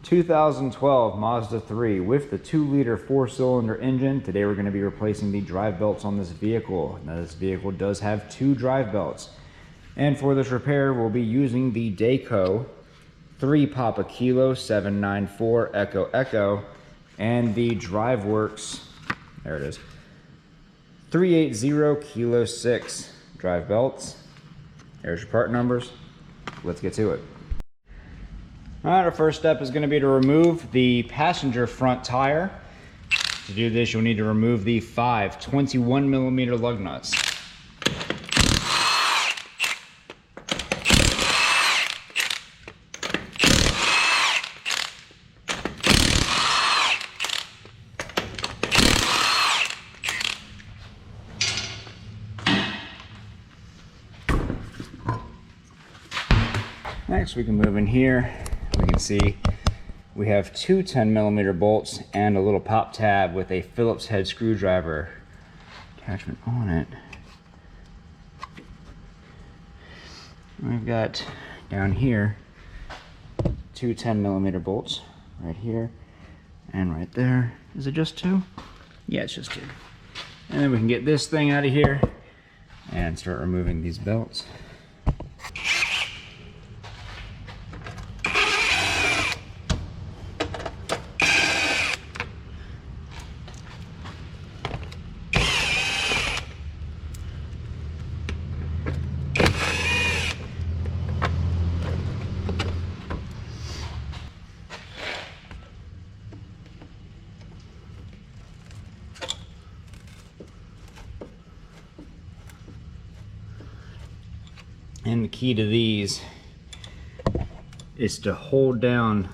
2012 Mazda 3 with the 2-liter 4-cylinder engine. Today we're going to be replacing the drive belts on this vehicle. Now this vehicle does have 2 drive belts. And for this repair we'll be using the Dayco 3 Papa Kilo 794 Echo Echo and the DriveWorks, there it is, 380 Kilo 6 drive belts. There's your part numbers. Let's get to it. Alright, our first step is going to be to remove the passenger front tire. To do this, you'll need to remove the 5 21mm lug nuts. Next, we can move in here. We can see we have 2 10mm bolts and a little pop tab with a Phillips head screwdriver attachment on it. We've got down here 2 10mm bolts right here and right there. Is it just 2? Yeah, it's just 2. And then we can get this thing out of here and start removing these belts. And the key to these is to hold down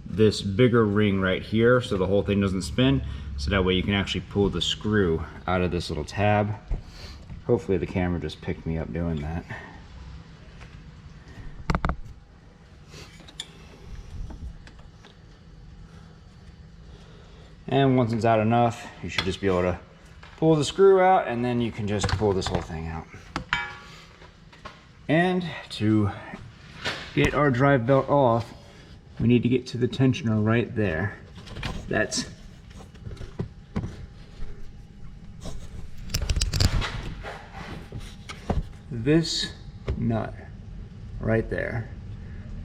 this bigger ring right here so the whole thing doesn't spin, so that way you can actually pull the screw out of this little tab. Hopefully the camera just picked me up doing that. And once it's out enough, you should just be able to pull the screw out, and then you can just pull this whole thing out. And to get our drive belt off, we need to get to the tensioner right there. That's this nut right there,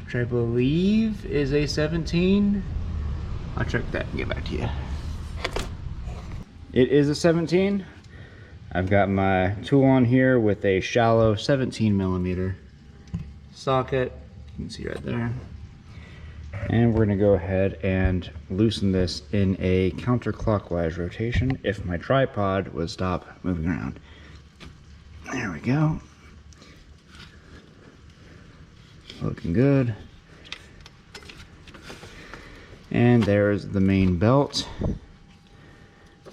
which I believe is a 17. I'll check that and get back to you. It is a 17. I've got my tool on here with a shallow 17mm socket. You can see right there. And we're gonna go ahead and loosen this in a counterclockwise rotation if my tripod would stop moving around. There we go. Looking good. And there's the main belt.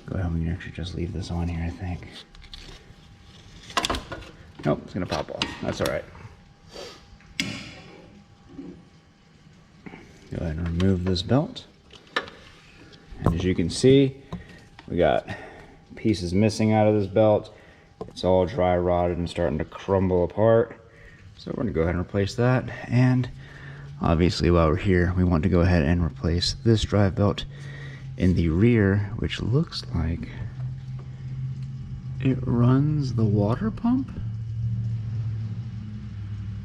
Go ahead, we can actually just leave this on here, I think. Nope, it's gonna pop off. That's all right. Go ahead and remove this belt. And as you can see, we got pieces missing out of this belt. It's all dry rotted and starting to crumble apart. So we're gonna go ahead and replace that. And obviously while we're here, we want to go ahead and replace this drive belt in the rear, which looks like it runs the water pump.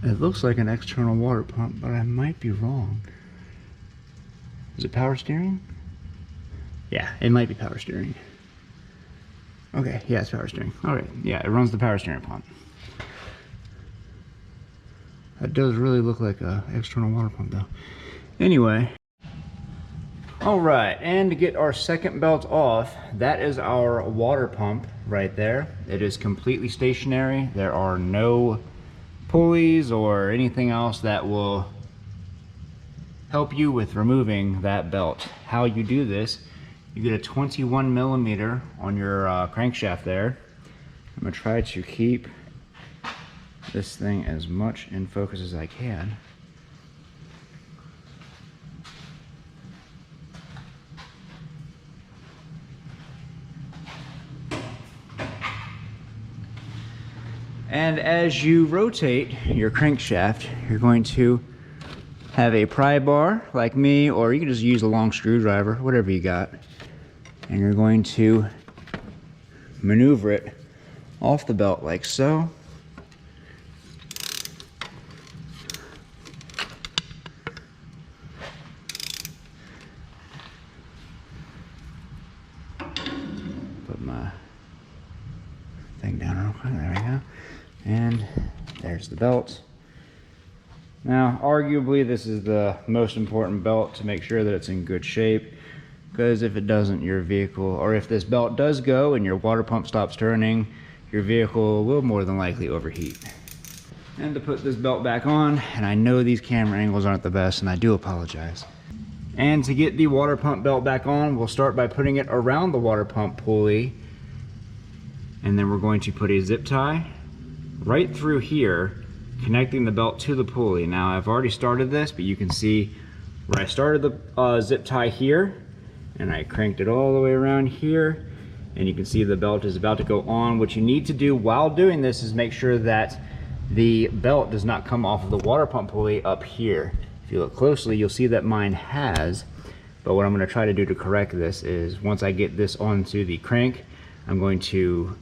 It looks like an external water pump, but I might be wrong. Is it power steering? Yeah, it might be power steering. Okay, yeah, it's power steering. All right, yeah, it runs the power steering pump. That does really look like an external water pump though. Anyway. All right, and to get our second belt off, that is our water pump right there. It is completely stationary. There are no pulleys or anything else that will help you with removing that belt. How you do this, you get a 21mm on your crankshaft there. I'm gonna try to keep this thing as much in focus as I can. And as you rotate your crankshaft, you're going to have a pry bar like me, or you can just use a long screwdriver, whatever you got. And you're going to maneuver it off the belt like so. Put my thing down real quick, there we go. And there's the belt. Now, arguably, this is the most important belt to make sure that it's in good shape, because if it doesn't, your vehicle, or if this belt does go and your water pump stops turning, your vehicle will more than likely overheat. And to put this belt back on, and I know these camera angles aren't the best, and I do apologize. And to get the water pump belt back on, we'll start by putting it around the water pump pulley, and then we're going to put a zip tie right through here, connecting the belt to the pulley. Now, I've already started this, but you can see where I started the zip tie here, and I cranked it all the way around here, and you can see the belt is about to go on. What you need to do while doing this is make sure that the belt does not come off of the water pump pulley up here. If you look closely, you'll see that mine has, but what I'm going to try to do to correct this is once I get this onto the crank, I'm going to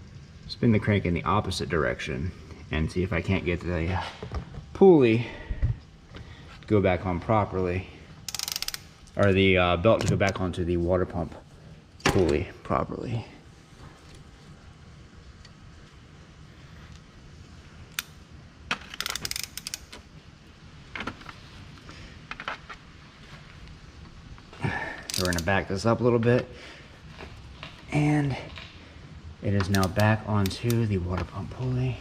spin the crank in the opposite direction and see if I can't get the pulley to go back on properly, or the belt to go back onto the water pump pulley properly. So we're gonna back this up a little bit, and it is now back onto the water pump pulley.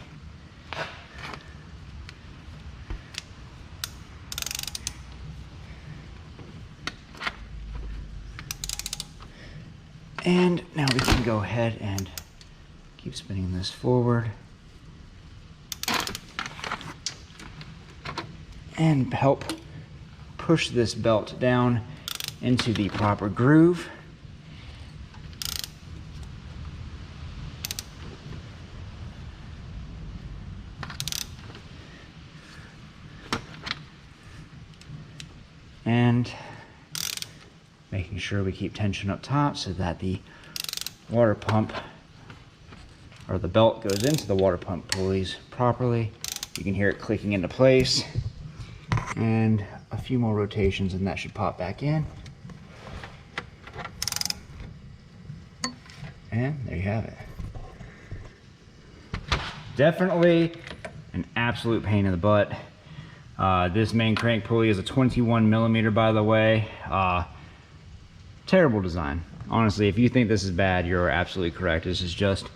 And now we can go ahead and keep spinning this forward and help push this belt down into the proper groove. And making sure we keep tension up top so that the water pump, or the belt, goes into the water pump pulleys properly. You can hear it clicking into place, and a few more rotations and that should pop back in. And there you have it. Definitely an absolute pain in the butt. This main crank pulley is a 21 millimeter, by the way. Terrible design. Honestly, if you think this is bad, you're absolutely correct. This is just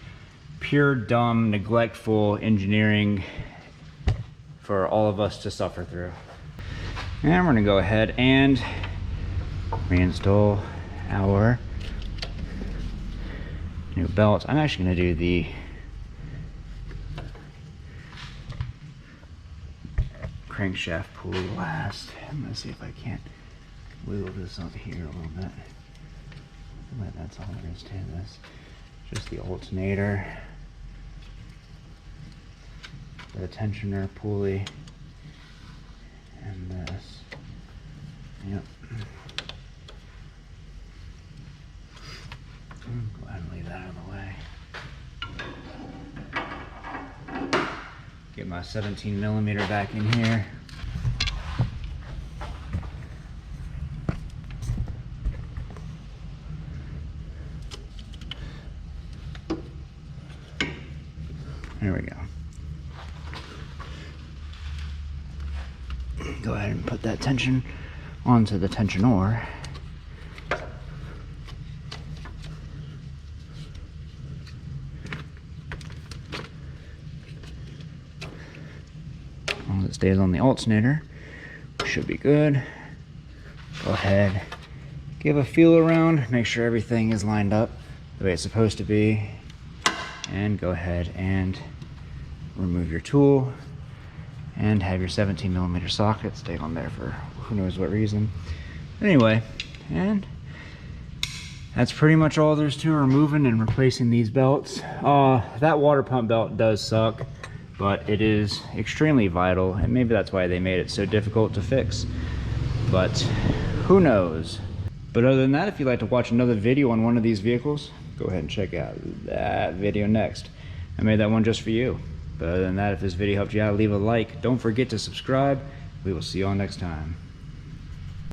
pure, dumb, neglectful engineering for all of us to suffer through. And we're gonna go ahead and reinstall our new belt. I'm actually gonna do the crankshaft pulley last. I'm gonna see if I can't wiggle this up here a little bit. That's all there is to this. Just the alternator, the tensioner pulley, and this. Yep. Go ahead and leave that out of the way. Get my 17 millimeter back in here. There we go. Go ahead and put that tension onto the tensioner. As long as it stays on the alternator, should be good. Go ahead, give a feel around, make sure everything is lined up the way it's supposed to be, and go ahead and remove your tool and have your 17 millimeter socket stay on there for who knows what reason. Anyway, and that's pretty much all there's to removing and replacing these belts. That water pump belt does suck, but it is extremely vital, and maybe that's why they made it so difficult to fix. but who knows. But other than that, if you'd like to watch another video on one of these vehicles, go ahead and check out that video next. I made that one just for you. But other than that, if this video helped you out, leave a like. Don't forget to subscribe. We will see you all next time.